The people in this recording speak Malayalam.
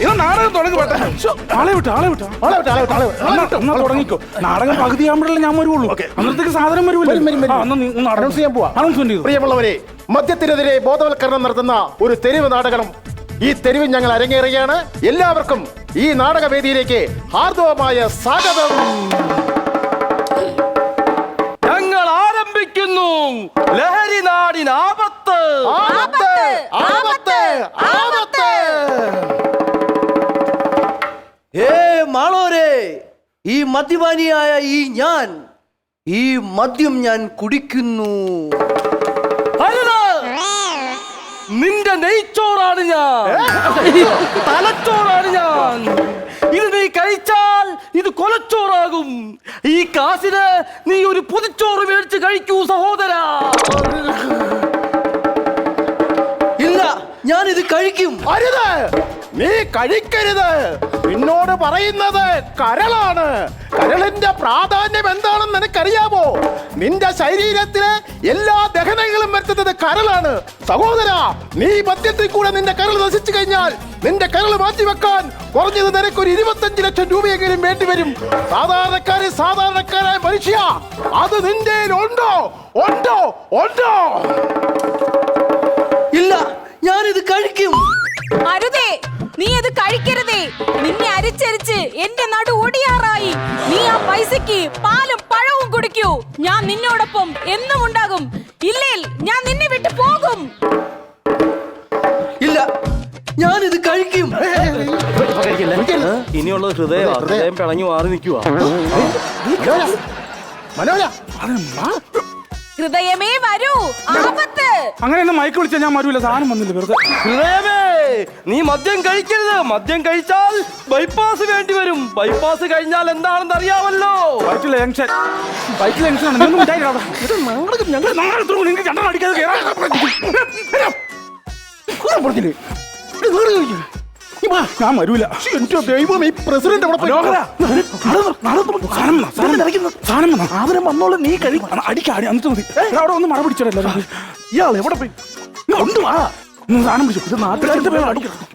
ഇത് നാടകം തുടങ്ങി വേട്ടെ. ആളെ വിട്ടോ എന്നാ തുടങ്ങിക്കോ. നാടകം പകുതിയാകുമ്പോഴല്ലേ ഞാൻ വരുള്ളൂ. അന്നത്തേക്ക് സാധനം വരുമല്ലോ. അനൗൺസ് ചെയ്യാൻ പോവാ. അനൗൺസ്മെന്റ് ചെയ്തു. പ്രിയമുള്ളവരെ, മദ്യത്തിനെതിരെ ബോധവൽക്കരണം നടത്തുന്ന ഒരു തെരുവ് നാടകം ഈ തെരുവിൽ ഞങ്ങൾ അരങ്ങേറുകയാണ്. എല്ലാവർക്കും ഈ നാടകവേദിയിലേക്ക് ഹാർദവമായ സ്വാഗതം. ഞങ്ങൾ ആരംഭിക്കുന്നു. ലഹരി നാടിന് ആപത്ത്. ആപത്ത്, ആപത്ത്, ആപത്ത്. മാളോരെ, ഈ മദ്യപാനിയായ ഈ മദ്യം ഞാൻ കുടിക്കുന്നു. നിന്റെ നെയ്ച്ചോറാണ് ഞാൻ, തലച്ചോറാണ് ഞാൻ. ഇത് നീ കഴിച്ചാൽ ഇത് കൊലച്ചോറാകും. ഈ കാശിന് നീ ഒരു പുതിച്ചോറ് മേടിച്ച് കഴിക്കൂ സഹോദരാ. ഇല്ല, ഞാനിത് കഴിക്കും. അരുത്, നീ കഴിക്കരുത്. നിന്നോട് പറയുന്നത് കരളാണ്. കരളിന്റെ പ്രാധാന്യം എന്താണെന്ന് നിനക്കറിയാമോ? നിന്റെ ശരീരത്തിലെ എല്ലാ ദഹനങ്ങളും വരുത്തുന്നത് കരളാണ്. സഹോദര, നീ മദ്യത്തിൽ കൂടെ നിന്റെ കരൾ നശിച്ചു കഴിഞ്ഞാൽ നിന്റെ കരൾ മാറ്റിവെക്കാൻ കുറഞ്ഞത് നിനക്കൊരു 25 ലക്ഷം രൂപയെങ്കിലും വേണ്ടിവരും. സാധാരണക്കാരായ മനുഷ്യ, അത് നിന്റെ ഉണ്ടോ? ഉണ്ടോ? ഉണ്ടോ? ഇല്ല, ഞാനിത് കഴിക്കും. അരുതേ, നീ അത് കഴിക്കരുതേ. നിന്നെ അരിച്ചരിച്ച് എന്റെ നടു ഒടിയാറായി. നീ ആ പൈസക്ക് പാലും പഴവും കുടിക്കൂ. ഞാൻ നിന്നോടൊപ്പം എന്നും ഉണ്ടാകും. ഇല്ലേൽ ഞാൻ നിന്നെ വിട്ടു പോകും. ഇല്ല, ഞാനിത് കഴിക്കും. ഇനിയുള്ളത് ഹൃദയം പിളഞ്ഞു മാറി നിൽക്കുക. മനോജ, ഹൃദയമേ വരൂ, ആപത്ത്. അങ്ങനെയൊന്നും മയക്ക് വിളിച്ചാൽ ഞാൻ വരൂല. സാധനം വന്നില്ല വെറുതെ. ഹൃദയമേ, നീ മദ്യം കഴിക്കരുത്. മദ്യം കഴിച്ചാൽ ബൈപ്പാസ് വേണ്ടി വരും. ബൈപ്പാസ് കഴിഞ്ഞാൽ എന്താണെന്ന് അറിയാമല്ലോ. വയറ്റിലെ ജംഗ്ഷൻ ആണ്. ഞാൻ വരൂല. എന്റെ ദൈവം, ഈ പ്രസിഡന്റ് സാധനം വന്നോളൂ. നീ കഴിക്കും. അടിക്കാടി എന്നിട്ട് മതി. അവിടെ ഒന്ന് മഴ പിടിച്ചിടല്ലോ. ഇയാൾ എവിടെ പോയി? കൊണ്ടുവാ. സാധനം പിടിച്ചു. ഇത് നാട്ടിൽ